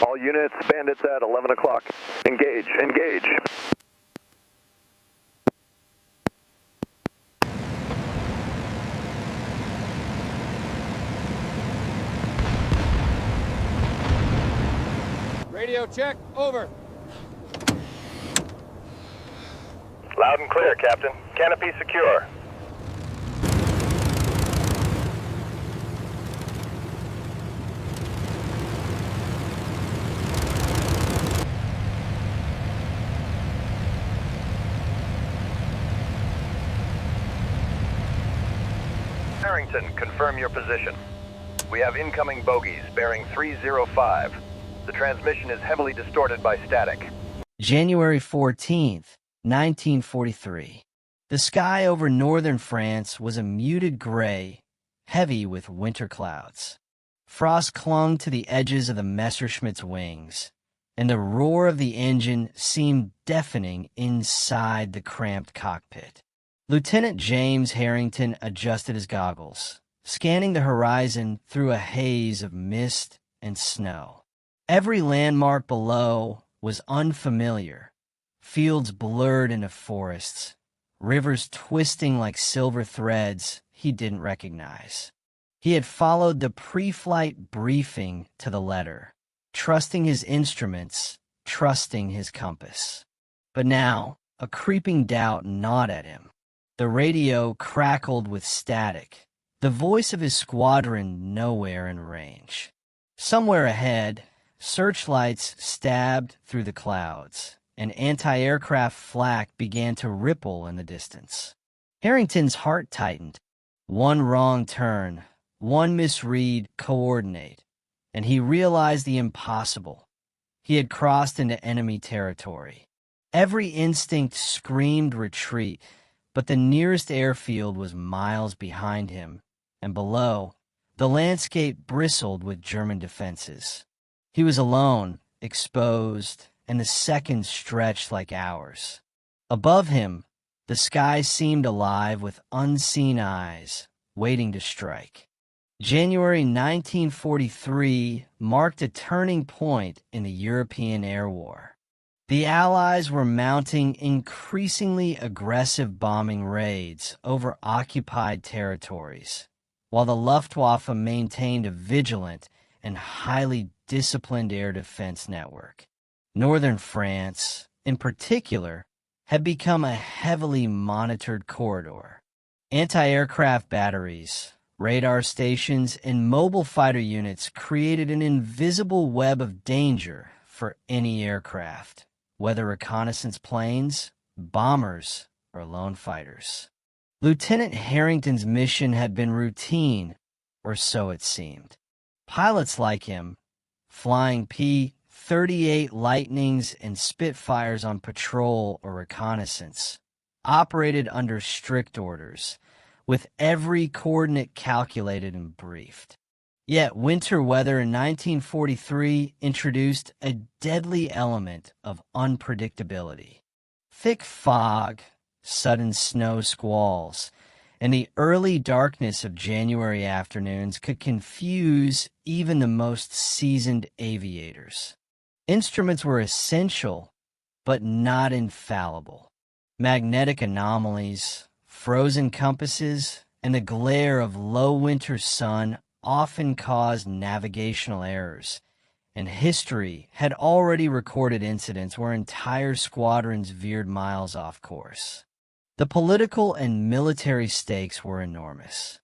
All units, bandits at 11 o'clock. Engage, engage. Radio check, over. Loud and clear, Captain. Canopy secure. Harrington, confirm your position. We have incoming bogies bearing 305. The transmission is heavily distorted by static. January 14th, 1943. The sky over northern France was a muted gray, heavy with winter clouds. Frost clung to the edges of the Messerschmitt's wings, and the roar of the engine seemed deafening inside the cramped cockpit. Lieutenant James Harrington adjusted his goggles, scanning the horizon through a haze of mist and snow. Every landmark below was unfamiliar, fields blurred into forests, rivers twisting like silver threads he didn't recognize. He had followed the pre-flight briefing to the letter, trusting his instruments, trusting his compass. But now, a creeping doubt gnawed at him. The radio crackled with static, the voice of his squadron nowhere in range. Somewhere ahead, searchlights stabbed through the clouds, and anti-aircraft flak began to ripple in the distance. Harrington's heart tightened. One wrong turn, one misread coordinate, and he realized the impossible. He had crossed into enemy territory. Every instinct screamed retreat, but the nearest airfield was miles behind him, and below, the landscape bristled with German defenses. He was alone, exposed, and the seconds stretched like hours. Above him, the sky seemed alive with unseen eyes, waiting to strike. January 1943 marked a turning point in the European air war. The Allies were mounting increasingly aggressive bombing raids over occupied territories, while the Luftwaffe maintained a vigilant and highly disciplined air defense network. Northern France, in particular, had become a heavily monitored corridor. Anti-aircraft batteries, radar stations, and mobile fighter units created an invisible web of danger for any aircraft, whether reconnaissance planes, bombers, or lone fighters. Lieutenant Harrington's mission had been routine, or so it seemed. Pilots like him, flying P-38 Lightnings and Spitfires on patrol or reconnaissance, operated under strict orders, with every coordinate calculated and briefed. Yet winter weather in 1943 introduced a deadly element of unpredictability. Thick fog, sudden snow squalls, and the early darkness of January afternoons could confuse even the most seasoned aviators. Instruments were essential, but not infallible. Magnetic anomalies, frozen compasses, and the glare of low winter sun often caused navigational errors, and history had already recorded incidents where entire squadrons veered miles off course. The political and military stakes were enormous.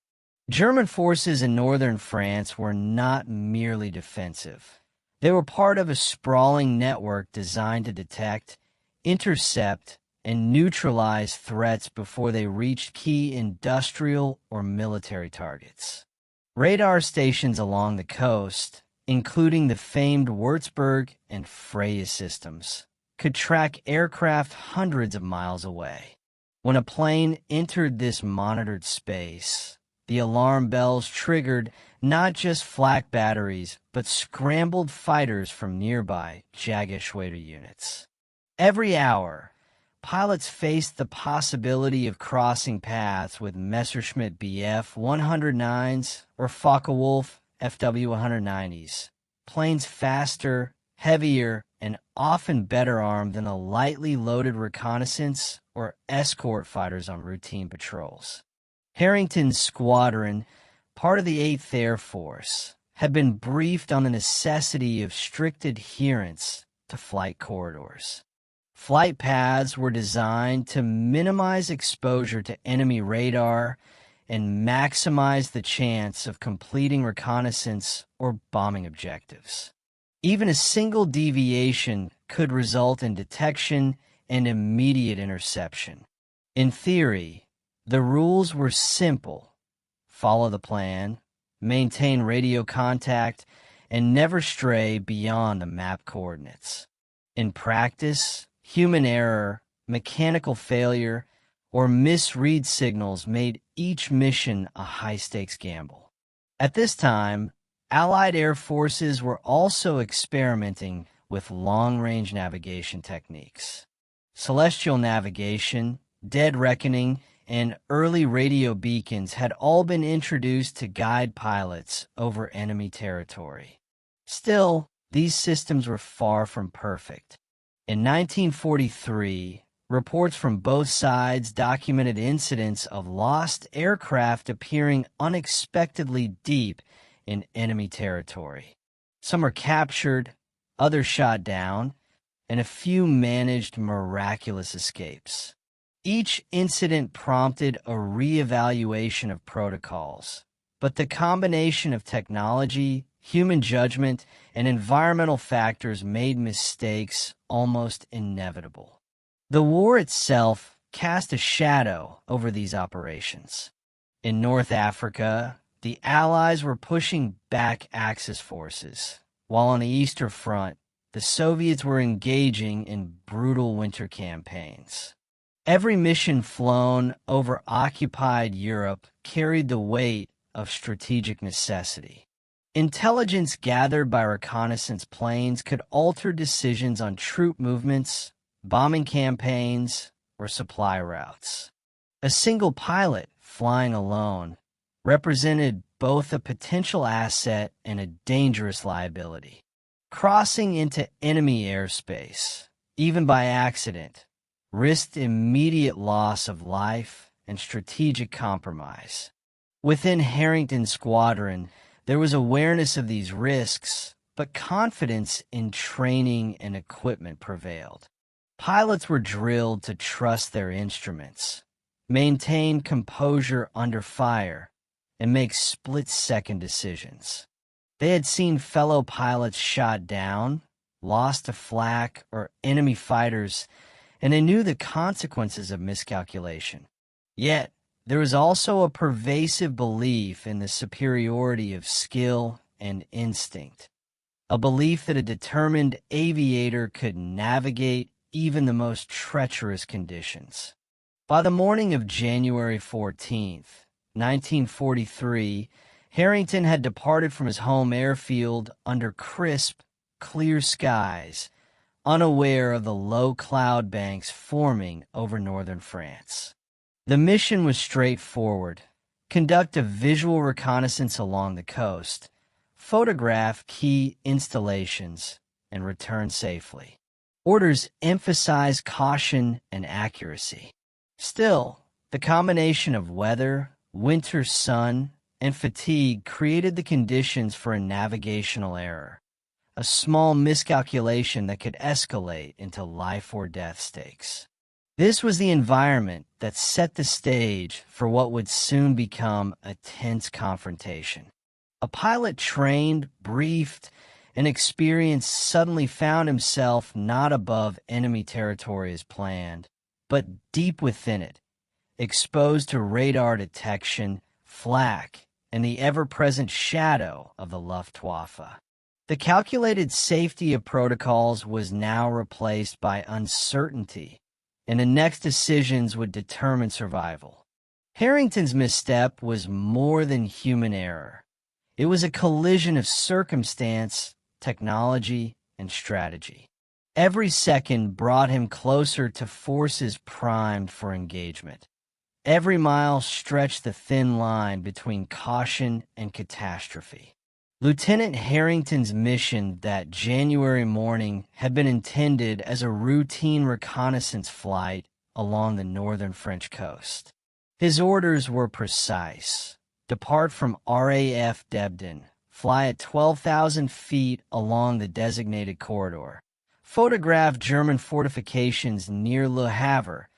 German forces in northern France were not merely defensive. They were part of a sprawling network designed to detect, intercept, and neutralize threats before they reached key industrial or military targets. Radar stations along the coast, including the famed Würzburg and Freya systems, could track aircraft hundreds of miles away. When a plane entered this monitored space, the alarm bells triggered not just flak batteries, but scrambled fighters from nearby Jägerschwader units. Every hour, pilots faced the possibility of crossing paths with Messerschmitt Bf 109s or Focke-Wulf FW 190s, planes faster heavier, and often better armed than the lightly loaded reconnaissance or escort fighters on routine patrols. Harrington's squadron, part of the 8th Air Force, had been briefed on the necessity of strict adherence to flight corridors. Flight paths were designed to minimize exposure to enemy radar and maximize the chance of completing reconnaissance or bombing objectives. Even a single deviation could result in detection and immediate interception. In theory, the rules were simple: follow the plan, maintain radio contact, and never stray beyond the map coordinates. In practice, human error, mechanical failure, or misread signals made each mission a high-stakes gamble. At this time, Allied air forces were also experimenting with long-range navigation techniques. Celestial navigation, dead reckoning, and early radio beacons had all been introduced to guide pilots over enemy territory. Still, these systems were far from perfect. In 1943, reports from both sides documented incidents of lost aircraft appearing unexpectedly deep in enemy territory. Some were captured, others shot down, and a few managed miraculous escapes. Each incident prompted a reevaluation of protocols, but the combination of technology, human judgment, and environmental factors made mistakes almost inevitable. The war itself cast a shadow over these operations. In North Africa, the Allies were pushing back Axis forces, while on the Eastern Front, the Soviets were engaging in brutal winter campaigns. Every mission flown over occupied Europe carried the weight of strategic necessity. Intelligence gathered by reconnaissance planes could alter decisions on troop movements, bombing campaigns, or supply routes. A single pilot flying alone represented both a potential asset and a dangerous liability. Crossing into enemy airspace, even by accident, risked immediate loss of life and strategic compromise. Within Harrington's squadron, there was awareness of these risks, but confidence in training and equipment prevailed. Pilots were drilled to trust their instruments, maintain composure under fire, and make split-second decisions. They had seen fellow pilots shot down, lost to flak or enemy fighters, and they knew the consequences of miscalculation. Yet, there was also a pervasive belief in the superiority of skill and instinct, a belief that a determined aviator could navigate even the most treacherous conditions. By the morning of January 14th, 1943, Harrington had departed from his home airfield under crisp, clear skies, unaware of the low cloud banks forming over northern France. The mission was straightforward: conduct a visual reconnaissance along the coast, photograph key installations, and return safely. Orders emphasized caution and accuracy. Still, the combination of weather, winter sun, and fatigue created the conditions for a navigational error, a small miscalculation that could escalate into life or death stakes. This was the environment that set the stage for what would soon become a tense confrontation. A pilot trained, briefed, and experienced suddenly found himself not above enemy territory as planned, but deep within it, exposed to radar detection, flak, and the ever-present shadow of the Luftwaffe. The calculated safety of protocols was now replaced by uncertainty, and the next decisions would determine survival. Harrington's misstep was more than human error. It was a collision of circumstance, technology, and strategy. Every second brought him closer to forces primed for engagement. Every mile stretched the thin line between caution and catastrophe. Lieutenant Harrington's mission that January morning had been intended as a routine reconnaissance flight along the northern French coast. His orders were precise. Depart from RAF Debden, fly at 12,000 feet along the designated corridor, photograph German fortifications near Le Havre,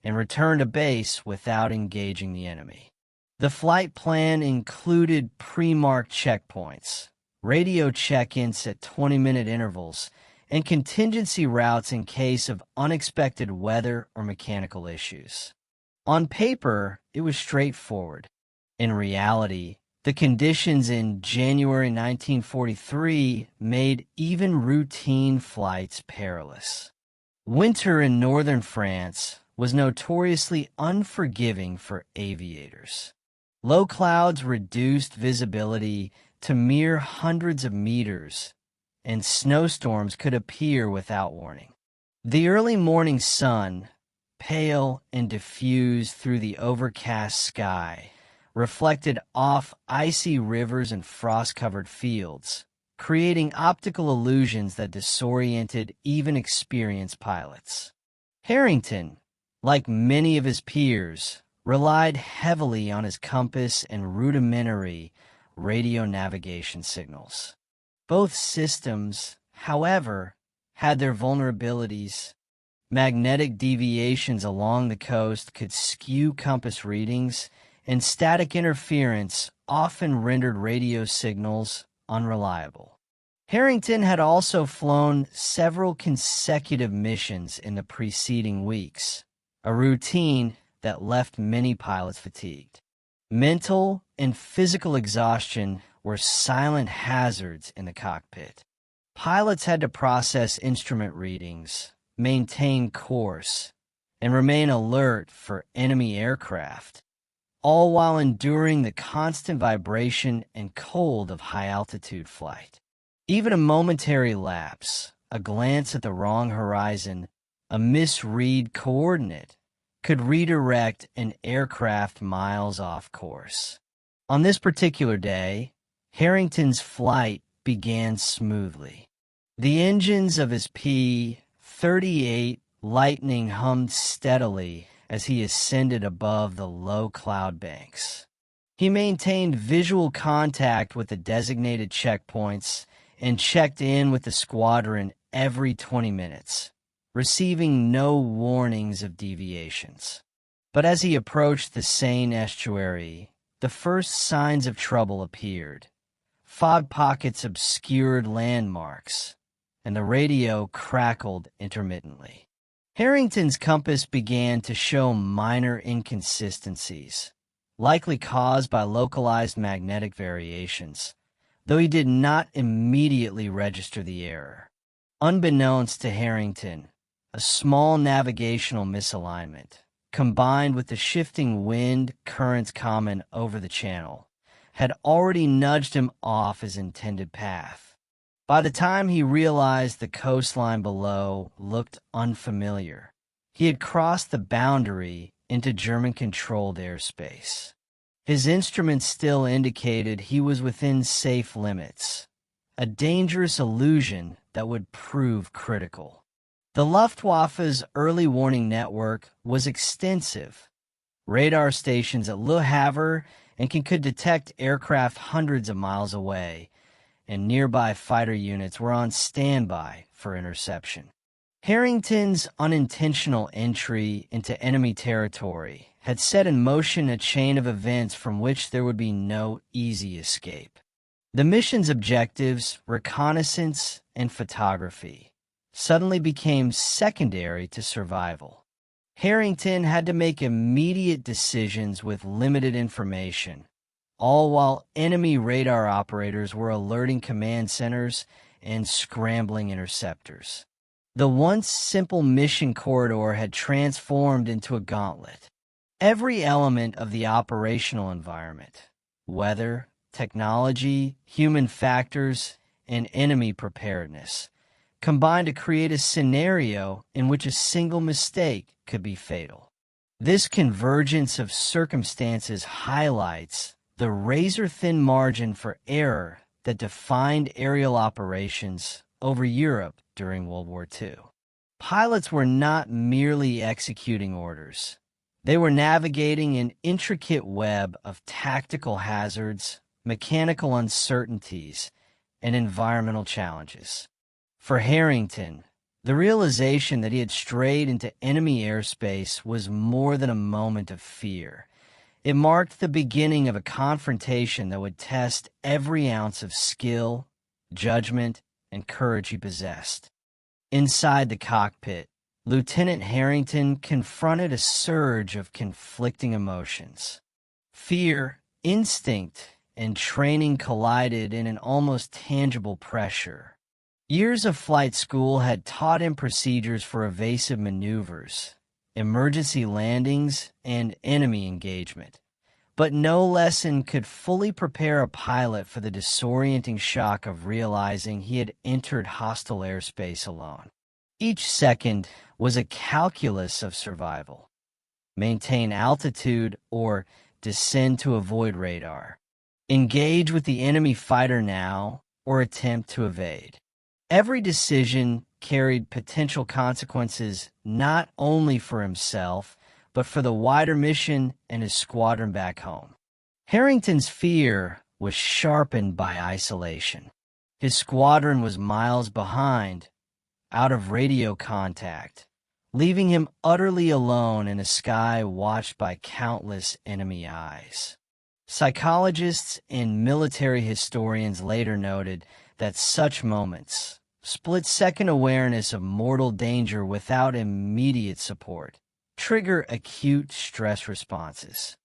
and return to base without engaging the enemy. The flight plan included pre-marked checkpoints, radio check-ins at 20-minute intervals, and contingency routes in case of unexpected weather or mechanical issues. On paper, it was straightforward. In reality, the conditions in January 1943 made even routine flights perilous. Winter in northern France was notoriously unforgiving for aviators. Low clouds reduced visibility to mere hundreds of meters, and snowstorms could appear without warning. The early morning sun, pale and diffused through the overcast sky, reflected off icy rivers and frost-covered fields, creating optical illusions that disoriented even experienced pilots. Harrington, like many of his peers, relied heavily on his compass and rudimentary radio navigation signals. Both systems, however, had their vulnerabilities. Magnetic deviations along the coast could skew compass readings, and static interference often rendered radio signals unreliable. Harrington had also flown several consecutive missions in the preceding weeks, a routine that left many pilots fatigued. Mental and physical exhaustion were silent hazards in the cockpit. Pilots had to process instrument readings, maintain course, and remain alert for enemy aircraft, all while enduring the constant vibration and cold of high-altitude flight. Even a momentary lapse, a glance at the wrong horizon, a misread coordinate, could redirect an aircraft miles off course. On this particular day, Harrington's flight began smoothly. The engines of his P-38 Lightning hummed steadily as he ascended above the low cloud banks. He maintained visual contact with the designated checkpoints and checked in with the squadron every 20 minutes, receiving no warnings of deviations. But as he approached the Seine estuary, the first signs of trouble appeared. Fog pockets obscured landmarks, and the radio crackled intermittently. Harrington's compass began to show minor inconsistencies, likely caused by localized magnetic variations, though he did not immediately register the error. Unbeknownst to Harrington, a small navigational misalignment, combined with the shifting wind currents common over the channel, had already nudged him off his intended path. By the time he realized the coastline below looked unfamiliar, he had crossed the boundary into German-controlled airspace. His instruments still indicated he was within safe limits, a dangerous illusion that would prove critical. The Luftwaffe's early warning network was extensive. Radar stations at Le Havre and could detect aircraft hundreds of miles away, and nearby fighter units were on standby for interception. Harrington's unintentional entry into enemy territory had set in motion a chain of events from which there would be no easy escape. The mission's objectives, reconnaissance and photography, suddenly became secondary to survival. Harrington had to make immediate decisions with limited information, all while enemy radar operators were alerting command centers and scrambling interceptors. The once simple mission corridor had transformed into a gauntlet. Every element of the operational environment, weather, technology, human factors, and enemy preparedness, combined to create a scenario in which a single mistake could be fatal. This convergence of circumstances highlights the razor-thin margin for error that defined aerial operations over Europe during World War II. Pilots were not merely executing orders. They were navigating an intricate web of tactical hazards, mechanical uncertainties, and environmental challenges. For Harrington, the realization that he had strayed into enemy airspace was more than a moment of fear. It marked the beginning of a confrontation that would test every ounce of skill, judgment, and courage he possessed. Inside the cockpit, Lieutenant Harrington confronted a surge of conflicting emotions. Fear, instinct, and training collided in an almost tangible pressure. Years of flight school had taught him procedures for evasive maneuvers, emergency landings, and enemy engagement. But no lesson could fully prepare a pilot for the disorienting shock of realizing he had entered hostile airspace alone. Each second was a calculus of survival. Maintain altitude or descend to avoid radar. Engage with the enemy fighter now or attempt to evade. Every decision carried potential consequences not only for himself, but for the wider mission and his squadron back home. Harrington's fear was sharpened by isolation. His squadron was miles behind, out of radio contact, leaving him utterly alone in a sky watched by countless enemy eyes. Psychologists and military historians later noted that such moments, split-second awareness of mortal danger without immediate support, trigger acute stress responses.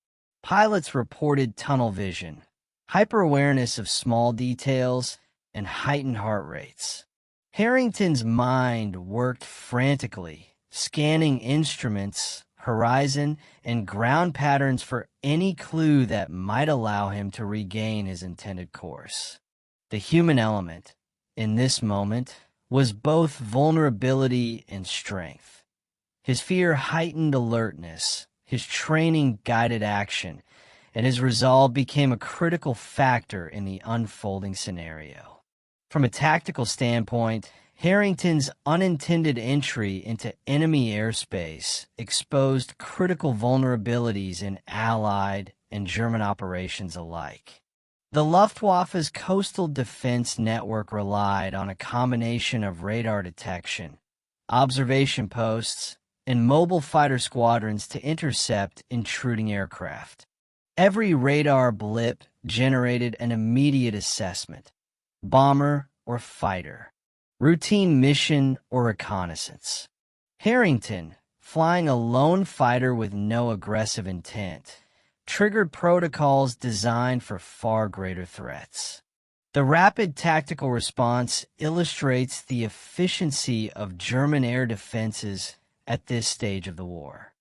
Pilots reported tunnel vision, hyper-awareness of small details, and heightened heart rates. Harrington's mind worked frantically, scanning instruments, horizon, and ground patterns for any clue that might allow him to regain his intended course. The human element, in this moment, was both vulnerability and strength. His fear heightened alertness, his training guided action, and his resolve became a critical factor in the unfolding scenario. From a tactical standpoint, Harrington's unintended entry into enemy airspace exposed critical vulnerabilities in Allied and German operations alike. The Luftwaffe's coastal defense network relied on a combination of radar detection, observation posts, and mobile fighter squadrons to intercept intruding aircraft. Every radar blip generated an immediate assessment: bomber or fighter, routine mission or reconnaissance. Harrington, flying a lone fighter with no aggressive intent, triggered protocols designed for far greater threats. The rapid tactical response illustrates the efficiency of German air defenses at this stage of the war.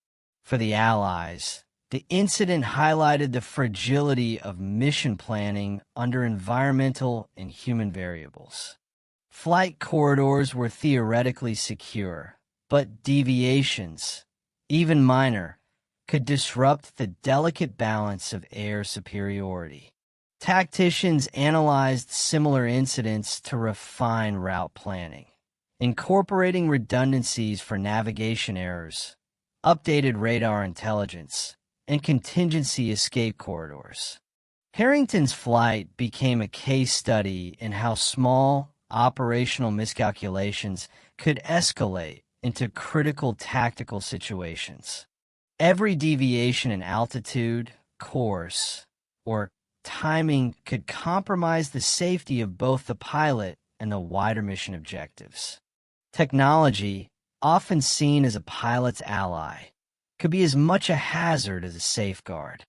For the Allies, the incident highlighted the fragility of mission planning under environmental and human variables. Flight corridors were theoretically secure, but deviations, even minor, could disrupt the delicate balance of air superiority. Tacticians analyzed similar incidents to refine route planning, incorporating redundancies for navigation errors, updated radar intelligence, and contingency escape corridors. Harrington's flight became a case study in how small operational miscalculations could escalate into critical tactical situations. Every deviation in altitude, course, or timing could compromise the safety of both the pilot and the wider mission objectives. Technology, often seen as a pilot's ally, could be as much a hazard as a safeguard.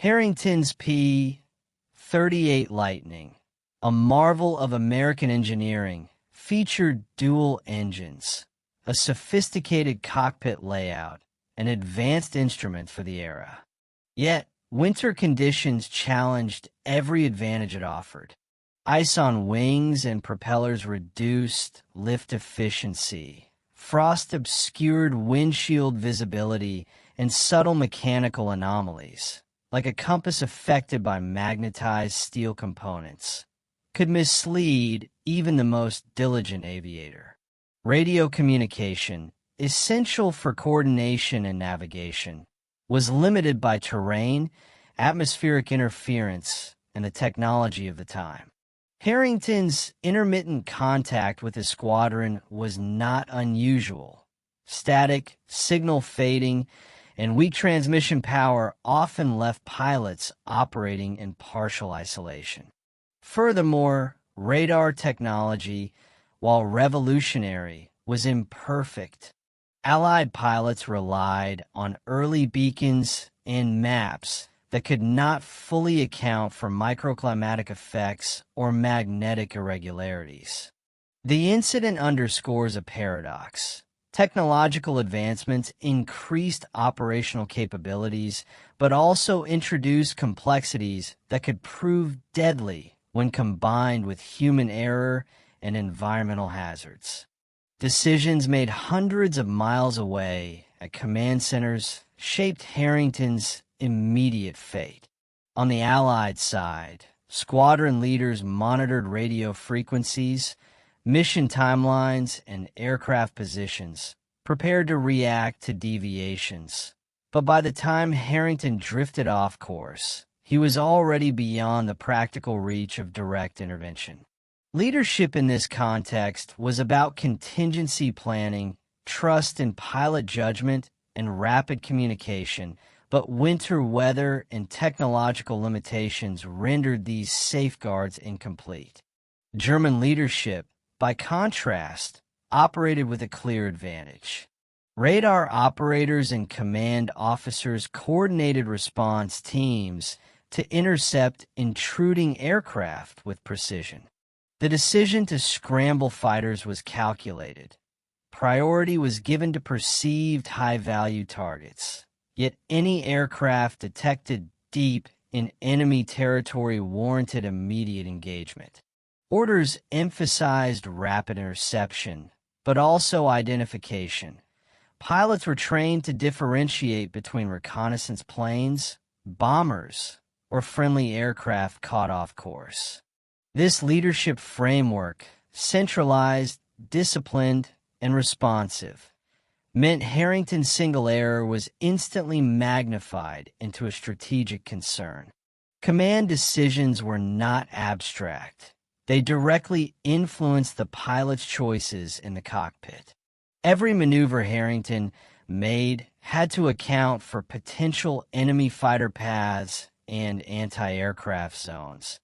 Harrington's P-38 Lightning, a marvel of American engineering, featured dual engines, a sophisticated cockpit layout, and advanced instruments for the era. Yet, winter conditions challenged every advantage it offered. Ice on wings and propellers reduced lift efficiency. Frost obscured windshield visibility, and subtle mechanical anomalies, like a compass affected by magnetized steel components, could mislead even the most diligent aviator. Radio communication, essential for coordination and navigation, was limited by terrain, atmospheric interference, and the technology of the time. Harrington's intermittent contact with his squadron was not unusual. Static, signal fading, and weak transmission power often left pilots operating in partial isolation. Furthermore, radar technology, while revolutionary, was imperfect. Allied pilots relied on early beacons and maps that could not fully account for microclimatic effects or magnetic irregularities. The incident underscores a paradox. Technological advancements increased operational capabilities, but also introduced complexities that could prove deadly when combined with human error and environmental hazards. Decisions made hundreds of miles away at command centers shaped Harrington's immediate fate. On the Allied side, squadron leaders monitored radio frequencies, mission timelines, and aircraft positions, prepared to react to deviations. But by the time Harrington drifted off course, he was already beyond the practical reach of direct intervention. Leadership in this context was about contingency planning, trust in pilot judgment, and rapid communication, but winter weather and technological limitations rendered these safeguards incomplete. German leadership, by contrast, operated with a clear advantage. Radar operators and command officers coordinated response teams to intercept intruding aircraft with precision. The decision to scramble fighters was calculated. Priority was given to perceived high-value targets. Yet any aircraft detected deep in enemy territory warranted immediate engagement. Orders emphasized rapid interception, but also identification. Pilots were trained to differentiate between reconnaissance planes, bombers, or friendly aircraft caught off course. This leadership framework, centralized, disciplined, and responsive, meant Harrington's single error was instantly magnified into a strategic concern. Command decisions were not abstract. They directly influenced the pilot's choices in the cockpit. Every maneuver Harrington made had to account for potential enemy fighter paths and anti-aircraft zones,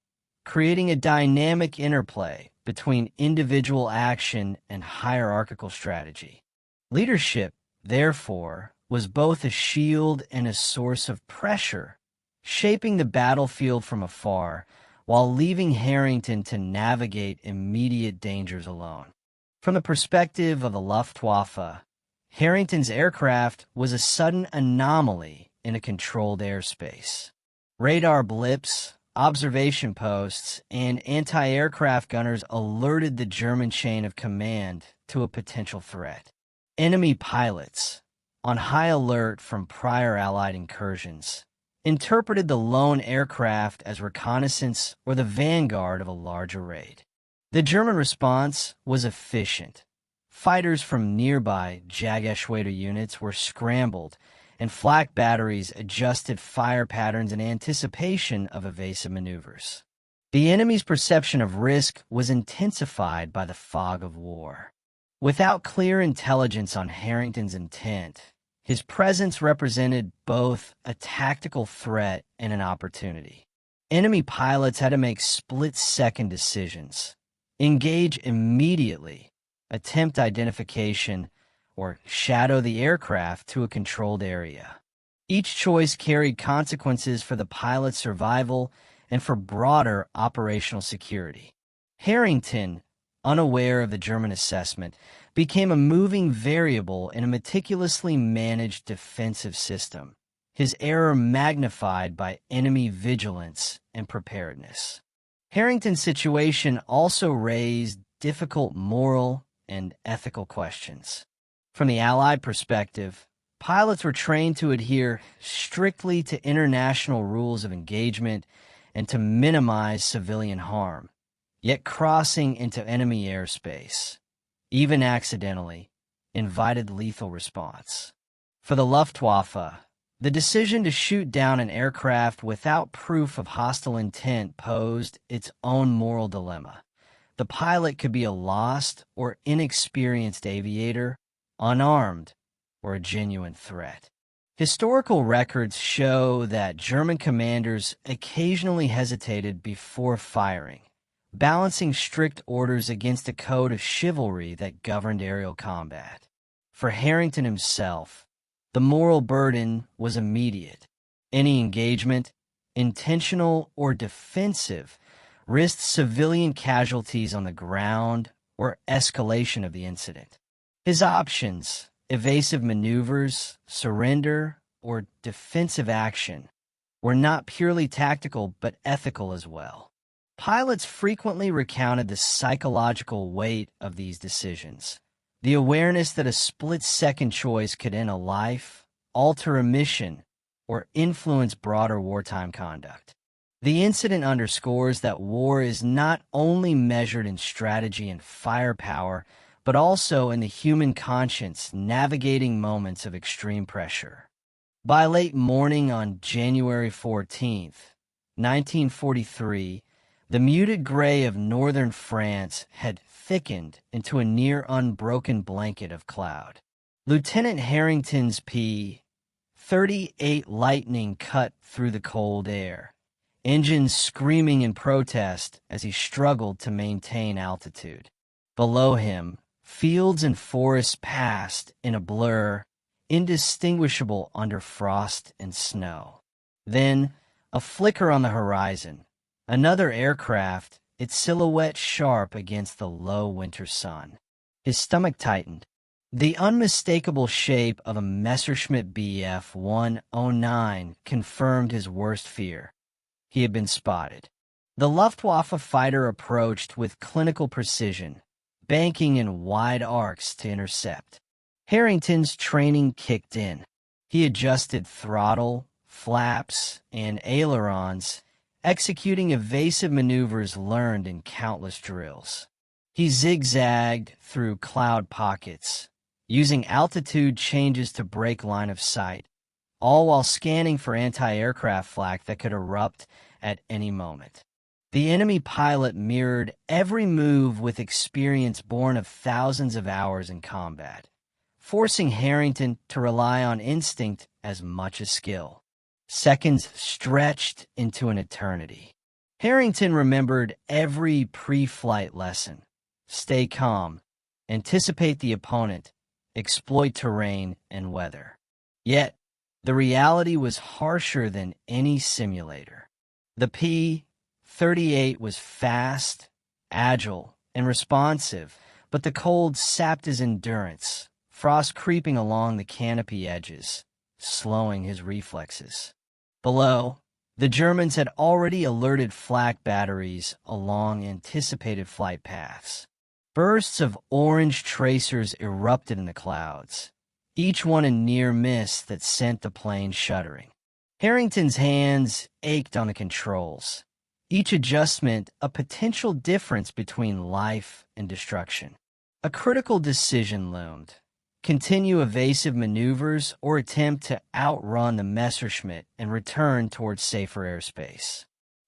creating a dynamic interplay between individual action and hierarchical strategy. Leadership, therefore, was both a shield and a source of pressure, shaping the battlefield from afar while leaving Harrington to navigate immediate dangers alone. From the perspective of the Luftwaffe, Harrington's aircraft was a sudden anomaly in a controlled airspace. Radar blips, observation posts, and anti-aircraft gunners alerted the German chain of command to a potential threat. Enemy pilots, on high alert from prior Allied incursions, interpreted the lone aircraft as reconnaissance or the vanguard of a larger raid. The German response was efficient. Fighters from nearby Jägerschwader units were scrambled, and flak batteries adjusted fire patterns in anticipation of evasive maneuvers. The enemy's perception of risk was intensified by the fog of war. Without clear intelligence on Harrington's intent, his presence represented both a tactical threat and an opportunity. Enemy pilots had to make split-second decisions, engage immediately, attempt identification, or shadow the aircraft to a controlled area. Each choice carried consequences for the pilot's survival and for broader operational security. Harrington, unaware of the German assessment, became a moving variable in a meticulously managed defensive system, his error magnified by enemy vigilance and preparedness. Harrington's situation also raised difficult moral and ethical questions. From the Allied perspective, pilots were trained to adhere strictly to international rules of engagement and to minimize civilian harm. yet crossing into enemy airspace, even accidentally, invited lethal response. For the Luftwaffe, the decision to shoot down an aircraft without proof of hostile intent posed its own moral dilemma. The pilot could be a lost or inexperienced aviator, unarmed, or a genuine threat. Historical records show that German commanders occasionally hesitated before firing, balancing strict orders against a code of chivalry that governed aerial combat. For Harrington himself, the moral burden was immediate. Any engagement, intentional or defensive, risked civilian casualties on the ground or escalation of the incident. His options, evasive maneuvers, surrender, or defensive action, were not purely tactical but ethical as well. Pilots frequently recounted the psychological weight of these decisions. The awareness that a split-second choice could end a life, alter a mission, or influence broader wartime conduct. The incident underscores that war is not only measured in strategy and firepower, but also in the human conscience navigating moments of extreme pressure. By late morning on January 14, 1943, the muted gray of northern France had thickened into a near unbroken blanket of cloud. Lieutenant Harrington's P-38 Lightning cut through the cold air, engines screaming in protest as he struggled to maintain altitude. Below him, fields and forests passed in a blur, indistinguishable under frost and snow. Then, a flicker on the horizon, another aircraft, its silhouette sharp against the low winter sun. His stomach tightened. The unmistakable shape of a Messerschmitt Bf 109 confirmed his worst fear. He had been spotted. The Luftwaffe fighter approached with clinical precision, banking in wide arcs to intercept. Harrington's training kicked in. He adjusted throttle, flaps, and ailerons, executing evasive maneuvers learned in countless drills. He zigzagged through cloud pockets, using altitude changes to break line of sight, all while scanning for anti-aircraft flak that could erupt at any moment. The enemy pilot mirrored every move with experience born of thousands of hours in combat, forcing Harrington to rely on instinct as much as skill. Seconds stretched into an eternity. Harrington remembered every pre-flight lesson. Stay calm, anticipate the opponent, exploit terrain and weather. Yet, the reality was harsher than any simulator. The P-38 was fast, agile, and responsive, but the cold sapped his endurance, frost creeping along the canopy edges, slowing his reflexes. Below, the Germans had already alerted flak batteries along anticipated flight paths. Bursts of orange tracers erupted in the clouds, each one a near miss that sent the plane shuddering. Harrington's hands ached on the controls, each adjustment a potential difference between life and destruction. A critical decision loomed. Continue evasive maneuvers or attempt to outrun the Messerschmitt and return towards safer airspace.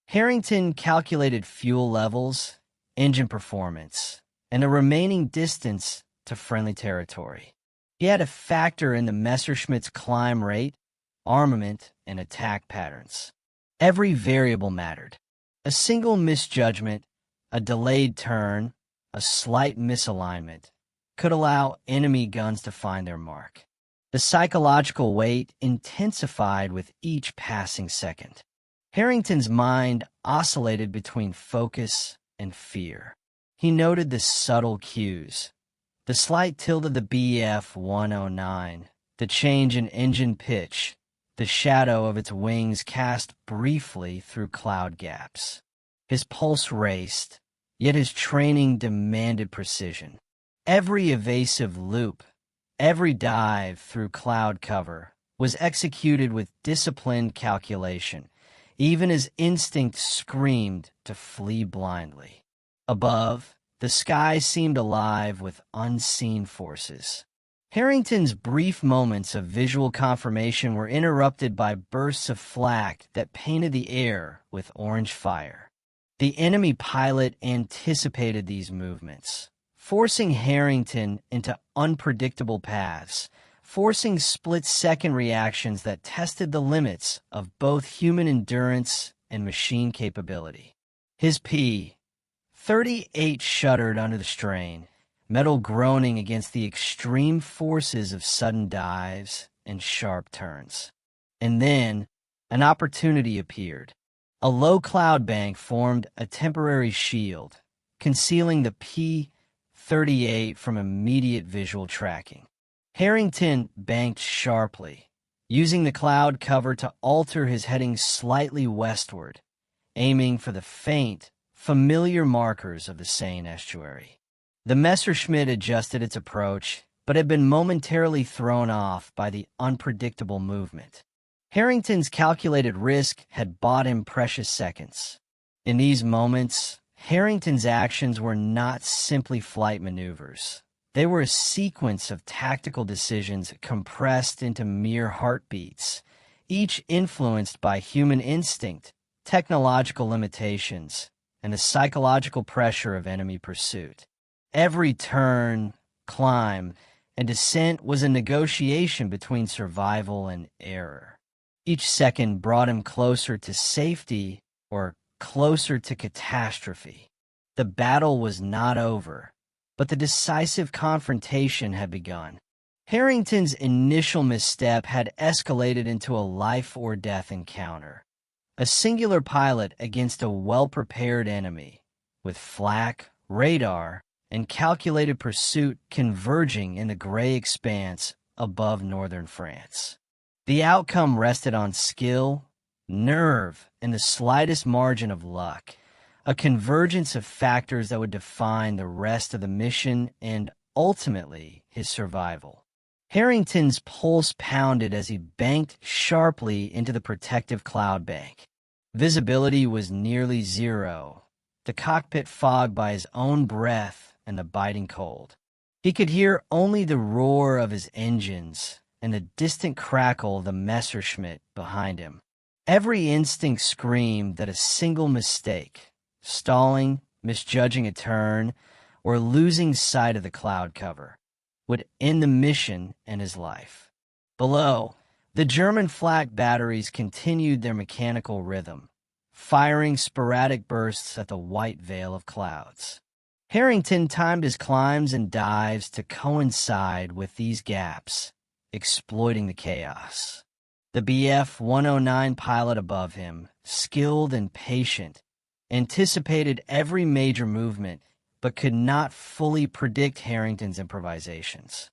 Harrington calculated fuel levels, engine performance, and the remaining distance to friendly territory. He had to factor in the Messerschmitt's climb rate, armament, and attack patterns. Every variable mattered. A single misjudgment, a delayed turn, a slight misalignment could allow enemy guns to find their mark. The psychological weight intensified with each passing second. Harrington's mind oscillated between focus and fear. He noted the subtle cues, the slight tilt of the Bf 109, the change in engine pitch, the shadow of its wings cast briefly through cloud gaps. His pulse raced, yet his training demanded precision. Every evasive loop, every dive through cloud cover was executed with disciplined calculation, even as instinct screamed to flee blindly. Above, the sky seemed alive with unseen forces. Harrington's brief moments of visual confirmation were interrupted by bursts of flak that painted the air with orange fire. The enemy pilot anticipated these movements, forcing Harrington into unpredictable paths, forcing split-second reactions that tested the limits of both human endurance and machine capability. His P-38 shuddered under the strain, metal groaning against the extreme forces of sudden dives and sharp turns. And then, an opportunity appeared. A low cloud bank formed a temporary shield, concealing the P-38 from immediate visual tracking. Harrington banked sharply, using the cloud cover to alter his heading slightly westward, aiming for the faint, familiar markers of the Seine estuary. The Messerschmitt adjusted its approach, but had been momentarily thrown off by the unpredictable movement. Harrington's calculated risk had bought him precious seconds. In these moments, Harrington's actions were not simply flight maneuvers. They were a sequence of tactical decisions compressed into mere heartbeats, each influenced by human instinct, technological limitations, and the psychological pressure of enemy pursuit. Every turn, climb, and descent was a negotiation between survival and error. Each second brought him closer to safety or closer to catastrophe. The battle was not over, but the decisive confrontation had begun. Harrington's initial misstep had escalated into a life-or-death encounter. A singular pilot against a well-prepared enemy, with flak, radar, and calculated pursuit converging in the gray expanse above northern France. The outcome rested on skill, nerve, and the slightest margin of luck, a convergence of factors that would define the rest of the mission and, ultimately, his survival. Harrington's pulse pounded as he banked sharply into the protective cloud bank. Visibility was nearly zero, the cockpit fogged by his own breath and the biting cold. He could hear only the roar of his engines and the distant crackle of the Messerschmitt behind him. Every instinct screamed that a single mistake, stalling, misjudging a turn, or losing sight of the cloud cover, would end the mission and his life. Below, the German flak batteries continued their mechanical rhythm, firing sporadic bursts at the white veil of clouds. Harrington timed his climbs and dives to coincide with these gaps, exploiting the chaos. The Bf 109 pilot above him, skilled and patient, anticipated every major movement, but could not fully predict Harrington's improvisations.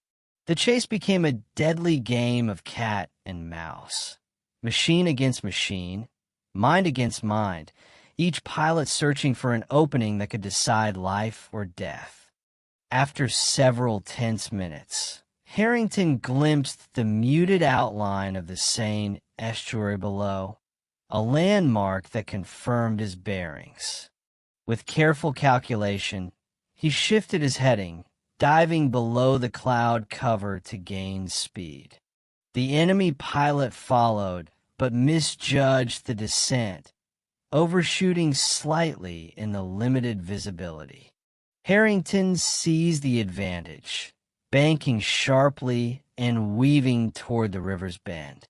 The chase became a deadly game of cat and mouse. Machine against machine, mind against mind, each pilot searching for an opening that could decide life or death. After several tense minutes, Harrington glimpsed the muted outline of the Seine estuary below, a landmark that confirmed his bearings. With careful calculation, he shifted his heading, diving below the cloud cover to gain speed. The enemy pilot followed, but misjudged the descent, overshooting slightly in the limited visibility. Harrington seized the advantage, banking sharply and weaving toward the river's bend.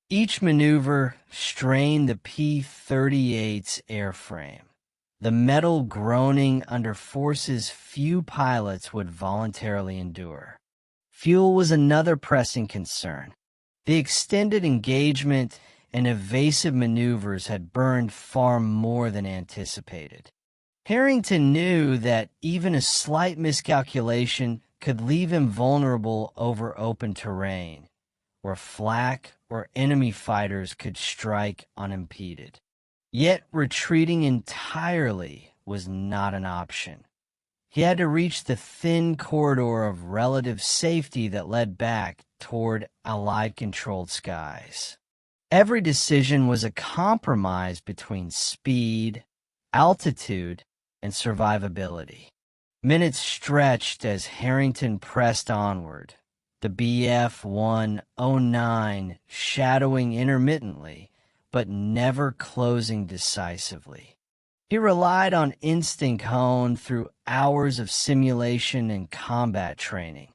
Each maneuver strained the P-38's airframe, the metal groaning under forces few pilots would voluntarily endure. Fuel was another pressing concern. The extended engagement and evasive maneuvers had burned far more than anticipated. Harrington knew that even a slight miscalculation could leave him vulnerable over open terrain, where flak or enemy fighters could strike unimpeded. Yet retreating entirely was not an option. He had to reach the thin corridor of relative safety that led back toward Allied-controlled skies. Every decision was a compromise between speed, altitude, and survivability. Minutes stretched as Harrington pressed onward, the Bf 109 shadowing intermittently, but never closing decisively. He relied on instinct honed through hours of simulation and combat training,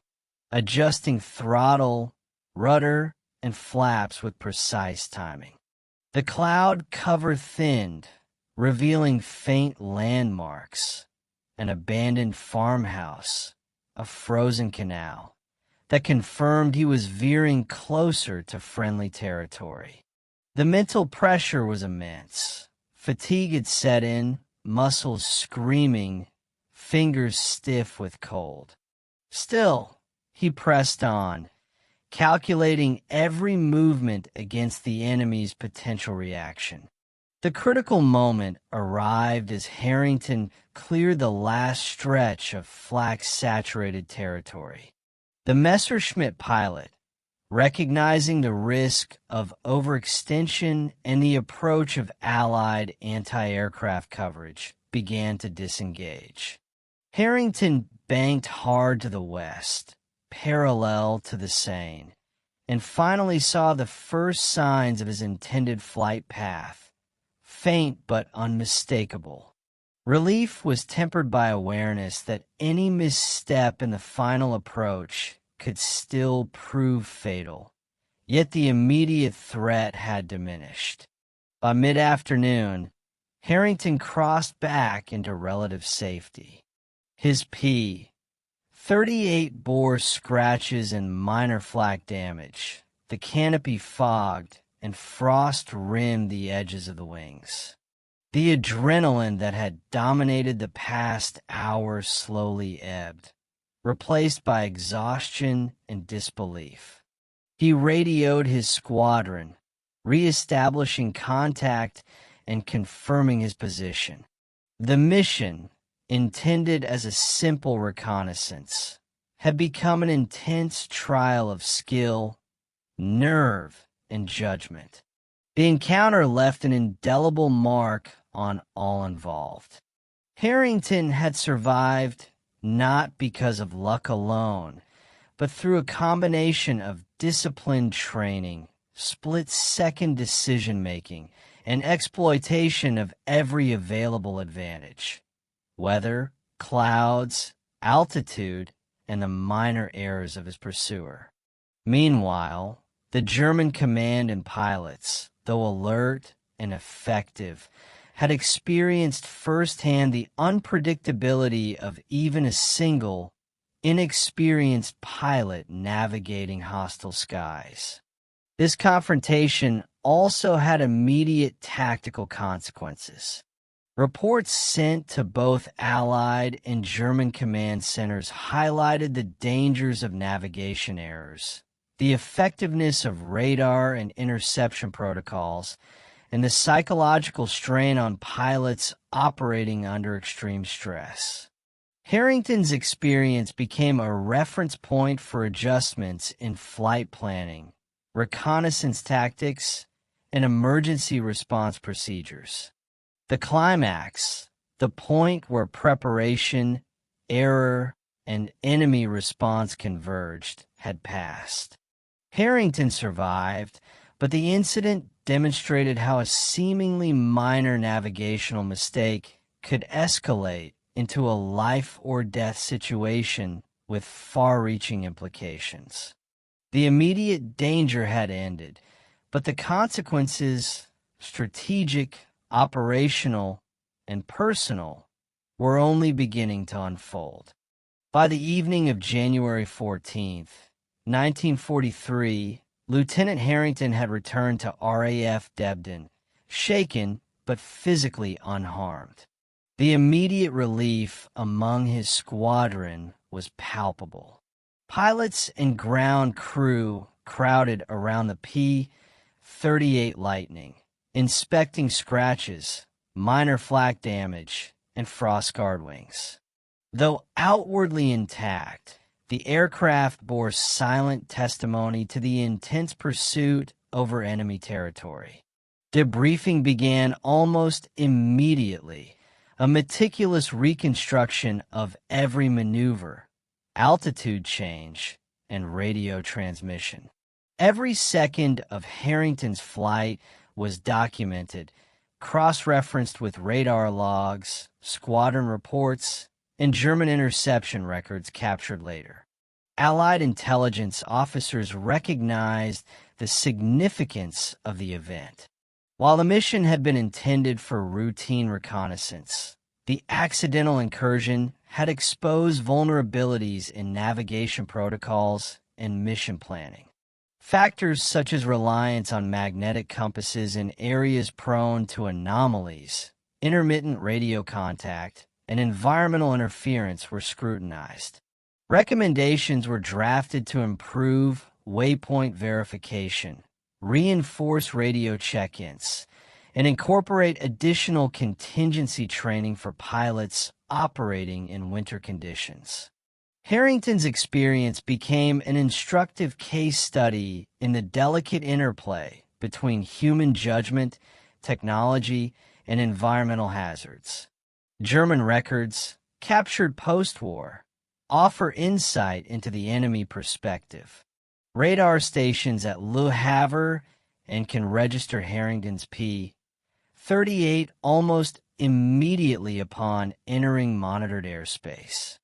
adjusting throttle, rudder, and flaps with precise timing. The cloud cover thinned, revealing faint landmarks, an abandoned farmhouse, a frozen canal, that confirmed he was veering closer to friendly territory. The mental pressure was immense. Fatigue had set in, muscles screaming, fingers stiff with cold. Still, he pressed on, calculating every movement against the enemy's potential reaction. The critical moment arrived as Harrington cleared the last stretch of flak-saturated territory. The Messerschmitt pilot, recognizing the risk of overextension and the approach of Allied anti-aircraft coverage, began to disengage. Harrington banked hard to the west, parallel to the Seine, and finally saw the first signs of his intended flight path, faint but unmistakable. Relief was tempered by awareness that any misstep in the final approach could still prove fatal, yet the immediate threat had diminished. By mid-afternoon, Harrington crossed back into relative safety. His P-38 bore scratches and minor flak damage, the canopy fogged, and frost rimmed the edges of the wings. The adrenaline that had dominated the past hour slowly ebbed, replaced by exhaustion and disbelief. He radioed his squadron, reestablishing contact and confirming his position. The mission, intended as a simple reconnaissance, had become an intense trial of skill, nerve, and judgment. The encounter left an indelible mark on all involved. Harrington had survived not because of luck alone, but through a combination of disciplined training, split-second decision-making, and exploitation of every available advantage. Weather, clouds, altitude, and the minor errors of his pursuer. Meanwhile, the German command and pilots, though alert and effective, had experienced firsthand the unpredictability of even a single, inexperienced pilot navigating hostile skies. This confrontation also had immediate tactical consequences. Reports sent to both Allied and German command centers highlighted the dangers of navigation errors, the effectiveness of radar and interception protocols, and the psychological strain on pilots operating under extreme stress. Harrington's experience became a reference point for adjustments in flight planning, reconnaissance tactics, and emergency response procedures. The climax, the point where preparation, error, and enemy response converged, had passed. Harrington survived, but the incident demonstrated how a seemingly minor navigational mistake could escalate into a life-or-death situation with far-reaching implications. The immediate danger had ended, but the consequences, strategic, operational, and personal, were only beginning to unfold. By the evening of January 14th, 1943, Lieutenant Harrington had returned to RAF Debden, shaken but physically unharmed. The immediate relief among his squadron was palpable. Pilots and ground crew crowded around the P-38 Lightning, inspecting scratches, minor flak damage, and frost-scarred wings. Though outwardly intact, the aircraft bore silent testimony to the intense pursuit over enemy territory. Debriefing began almost immediately, a meticulous reconstruction of every maneuver, altitude change, and radio transmission. Every second of Harrington's flight was documented, cross-referenced with radar logs, squadron reports, and German interception records captured later. Allied intelligence officers recognized the significance of the event. While the mission had been intended for routine reconnaissance, the accidental incursion had exposed vulnerabilities in navigation protocols and mission planning. Factors such as reliance on magnetic compasses in areas prone to anomalies, intermittent radio contact, and environmental interference were scrutinized. Recommendations were drafted to improve waypoint verification, reinforce radio check-ins, and incorporate additional contingency training for pilots operating in winter conditions. Harrington's experience became an instructive case study in the delicate interplay between human judgment, technology, and environmental hazards. German records, captured post-war, offer insight into the enemy perspective. Radar stations at Le Havre and can register Harrington's P-38 almost immediately upon entering monitored airspace.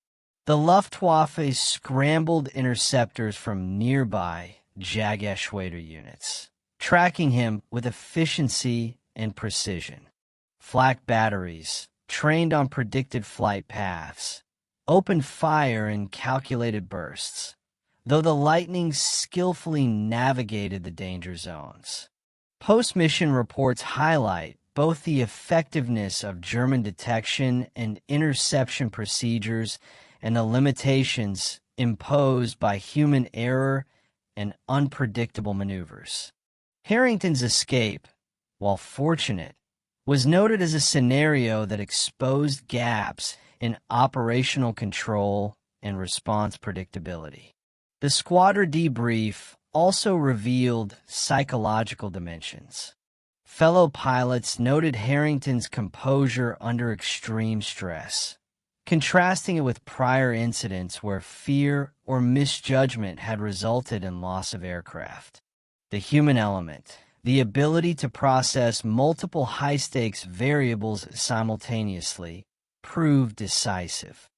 The Luftwaffe scrambled interceptors from nearby Jägerschwader units, tracking him with efficiency and precision. Flak batteries, trained on predicted flight paths, opened fire in calculated bursts, though the Lightning skillfully navigated the danger zones. Post-mission reports highlight both the effectiveness of German detection and interception procedures and the limitations imposed by human error and unpredictable maneuvers. Harrington's escape, while fortunate, was noted as a scenario that exposed gaps in operational control and response predictability. The squadron debrief also revealed psychological dimensions. Fellow pilots noted Harrington's composure under extreme stress, contrasting it with prior incidents where fear or misjudgment had resulted in loss of aircraft. The human element, the ability to process multiple high-stakes variables simultaneously, proved decisive.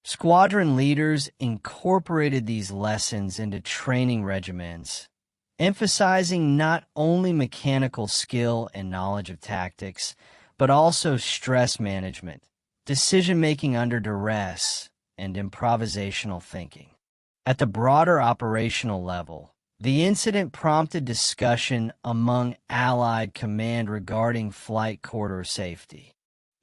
Squadron leaders incorporated these lessons into training regimens, emphasizing not only mechanical skill and knowledge of tactics, but also stress management, decision-making under duress, and improvisational thinking. At the broader operational level, the incident prompted discussion among Allied command regarding flight corridor safety.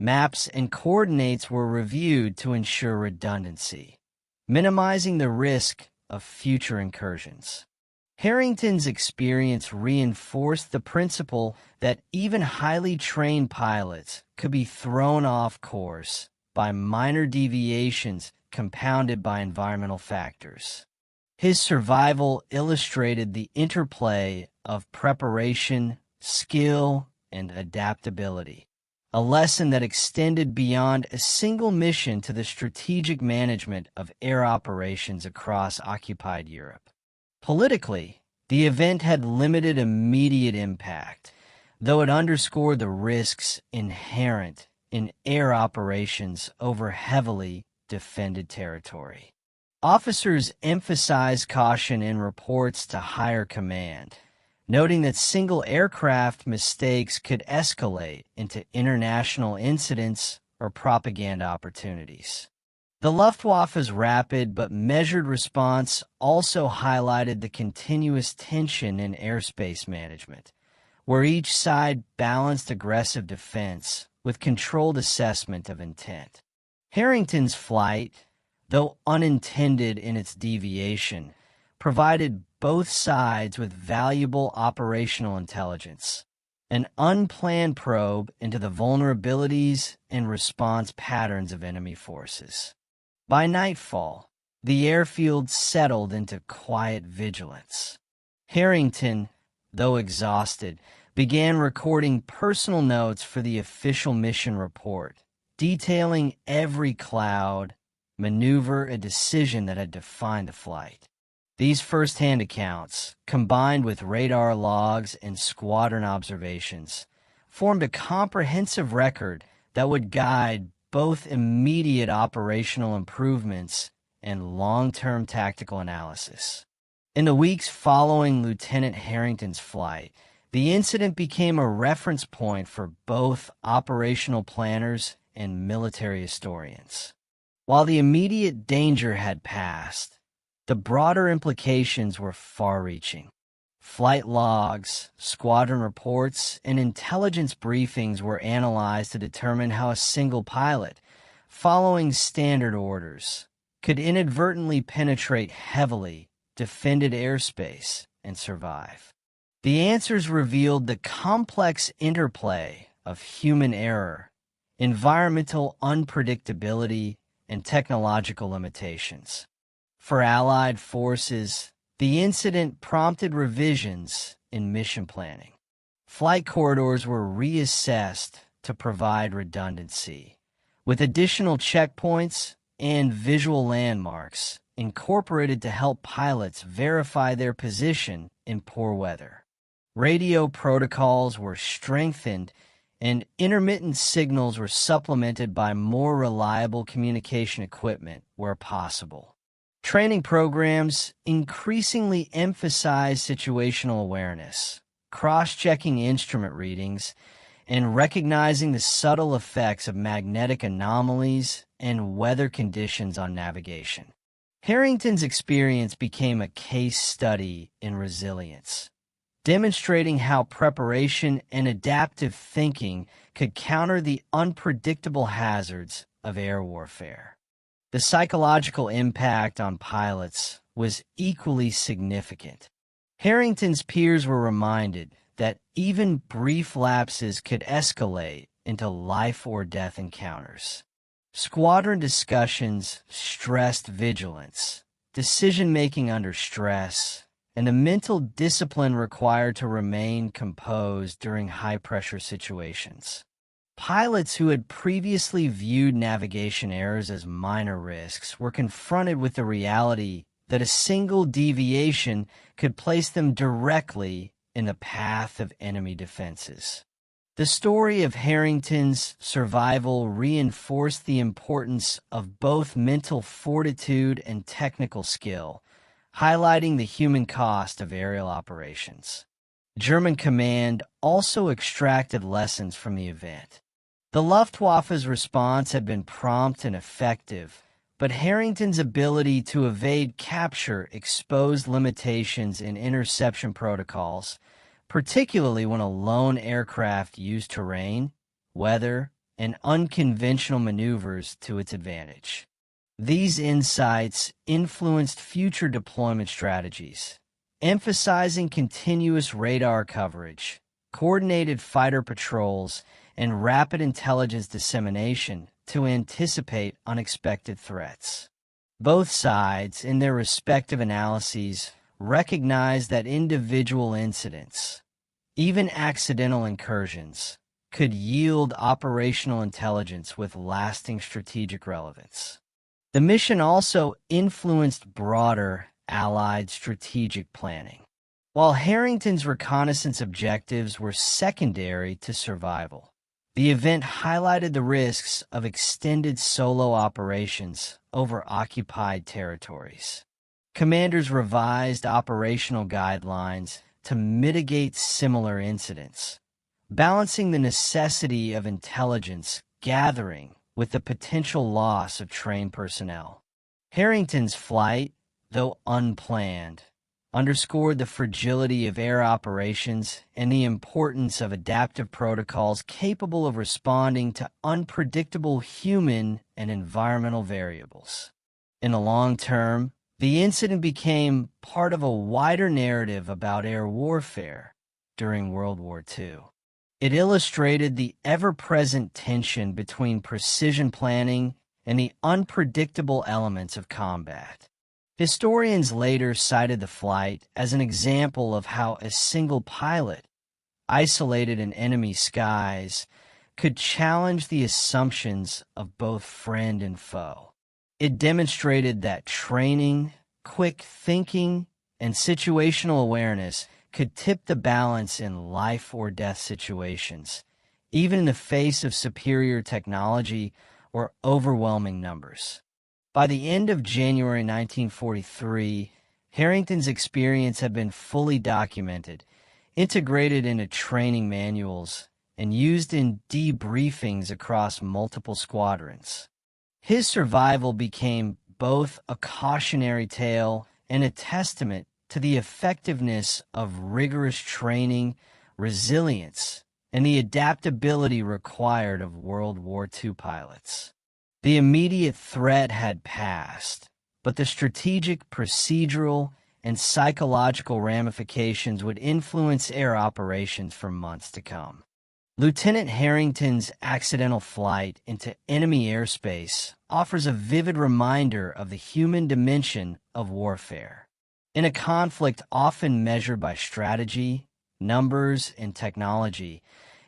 Maps and coordinates were reviewed to ensure redundancy, minimizing the risk of future incursions. Harrington's experience reinforced the principle that even highly trained pilots could be thrown off course by minor deviations compounded by environmental factors. His survival illustrated the interplay of preparation, skill, and adaptability, a lesson that extended beyond a single mission to the strategic management of air operations across occupied Europe. Politically, the event had limited immediate impact, though it underscored the risks inherent in air operations over heavily defended territory. Officers emphasized caution in reports to higher command, noting that single aircraft mistakes could escalate into international incidents or propaganda opportunities. The Luftwaffe's rapid but measured response also highlighted the continuous tension in airspace management, where each side balanced aggressive defense with controlled assessment of intent. Harrington's flight, though unintended in its deviation, provided both sides with valuable operational intelligence, an unplanned probe into the vulnerabilities and response patterns of enemy forces. By nightfall, the airfield settled into quiet vigilance. Harrington, though exhausted, began recording personal notes for the official mission report, detailing every cloud, maneuver, and decision that had defined the flight. These first-hand accounts, combined with radar logs and squadron observations, formed a comprehensive record that would guide both immediate operational improvements and long-term tactical analysis. In the weeks following Lieutenant Harrington's flight, the incident became a reference point for both operational planners and military historians. While the immediate danger had passed, the broader implications were far-reaching. Flight logs, squadron reports, and intelligence briefings were analyzed to determine how a single pilot, following standard orders, could inadvertently penetrate heavily defended airspace and survive. The answers revealed the complex interplay of human error, environmental unpredictability, and technological limitations. For Allied forces, the incident prompted revisions in mission planning. Flight corridors were reassessed to provide redundancy, with additional checkpoints and visual landmarks incorporated to help pilots verify their position in poor weather. Radio protocols were strengthened, and intermittent signals were supplemented by more reliable communication equipment where possible. Training programs increasingly emphasize situational awareness, cross-checking instrument readings, and recognizing the subtle effects of magnetic anomalies and weather conditions on navigation. Harrington's experience became a case study in resilience, demonstrating how preparation and adaptive thinking could counter the unpredictable hazards of air warfare. The psychological impact on pilots was equally significant. Harrington's peers were reminded that even brief lapses could escalate into life-or-death encounters. Squadron discussions stressed vigilance, decision-making under stress, and the mental discipline required to remain composed during high-pressure situations. Pilots who had previously viewed navigation errors as minor risks were confronted with the reality that a single deviation could place them directly in the path of enemy defenses. The story of Harrington's survival reinforced the importance of both mental fortitude and technical skill, highlighting the human cost of aerial operations. German command also extracted lessons from the event. The Luftwaffe's response had been prompt and effective, but Harrington's ability to evade capture exposed limitations in interception protocols, particularly when a lone aircraft used terrain, weather, and unconventional maneuvers to its advantage. These insights influenced future deployment strategies, emphasizing continuous radar coverage, coordinated fighter patrols, and rapid intelligence dissemination to anticipate unexpected threats. Both sides, in their respective analyses, recognized that individual incidents, even accidental incursions, could yield operational intelligence with lasting strategic relevance. The mission also influenced broader Allied strategic planning. While Harrington's reconnaissance objectives were secondary to survival, the event highlighted the risks of extended solo operations over occupied territories. Commanders revised operational guidelines to mitigate similar incidents, balancing the necessity of intelligence gathering with the potential loss of trained personnel. Harrington's flight, though unplanned, underscored the fragility of air operations and the importance of adaptive protocols capable of responding to unpredictable human and environmental variables. In the long term, the incident became part of a wider narrative about air warfare during World War II. It illustrated the ever-present tension between precision planning and the unpredictable elements of combat. Historians later cited the flight as an example of how a single pilot, isolated in enemy skies, could challenge the assumptions of both friend and foe. It demonstrated that training, quick thinking, and situational awareness could tip the balance in life or death situations, even in the face of superior technology or overwhelming numbers. By the end of January 1943, Harrington's experience had been fully documented, integrated into training manuals, and used in debriefings across multiple squadrons. His survival became both a cautionary tale and a testament to the effectiveness of rigorous training, resilience, and the adaptability required of World War II pilots. The immediate threat had passed, but the strategic, procedural, and psychological ramifications would influence air operations for months to come. Lieutenant Harrington's accidental flight into enemy airspace offers a vivid reminder of the human dimension of warfare. In a conflict often measured by strategy, numbers, and technology,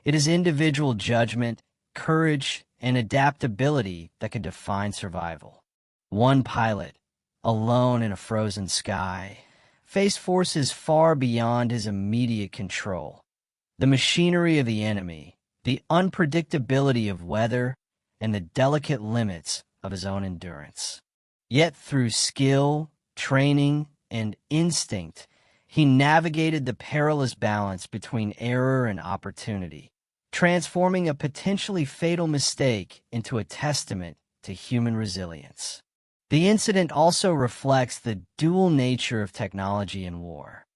it is individual judgment, courage, and adaptability that can define survival. One pilot, alone in a frozen sky, faced forces far beyond his immediate control. The machinery of the enemy, the unpredictability of weather, and the delicate limits of his own endurance. Yet through skill, training, and instinct, he navigated the perilous balance between error and opportunity, transforming a potentially fatal mistake into a testament to human resilience. The incident also reflects the dual nature of technology in war.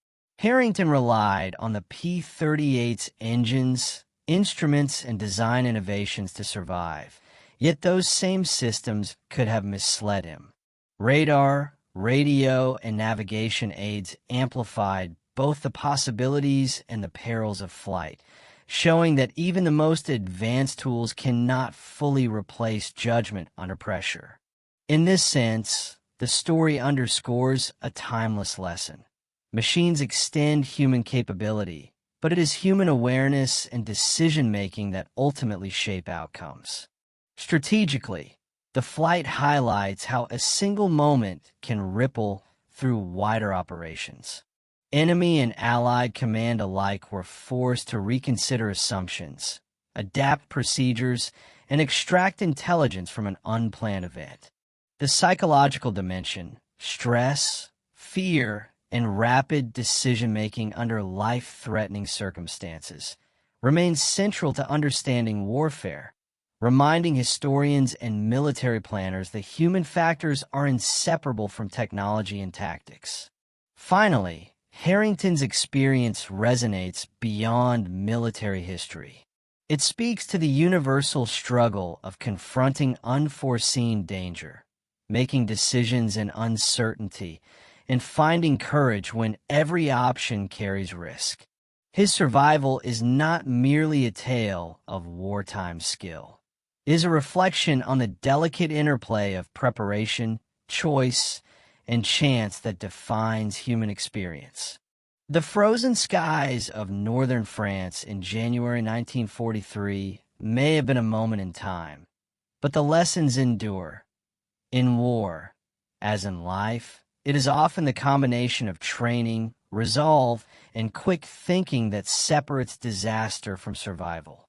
Harrington relied on the P-38's engines, instruments, and design innovations to survive, yet those same systems could have misled him. Radar, radio, and navigation aids amplified both the possibilities and the perils of flight, showing that even the most advanced tools cannot fully replace judgment under pressure. In this sense, the story underscores a timeless lesson. Machines extend human capability, but it is human awareness and decision-making that ultimately shape outcomes. Strategically, the flight highlights how a single moment can ripple through wider operations. Enemy and Allied command alike were forced to reconsider assumptions, adapt procedures, and extract intelligence from an unplanned event. The psychological dimension, stress, fear, and rapid decision-making under life-threatening circumstances remains central to understanding warfare, reminding historians and military planners that human factors are inseparable from technology and tactics. Finally, Harrington's experience resonates beyond military history. It speaks to the universal struggle of confronting unforeseen danger, making decisions in uncertainty, and finding courage when every option carries risk. His survival is not merely a tale of wartime skill. It is a reflection on the delicate interplay of preparation, choice, and chance that defines human experience. The frozen skies of northern France in January 1943 may have been a moment in time, but the lessons endure. In war, as in life, it is often the combination of training, resolve, and quick thinking that separates disaster from survival.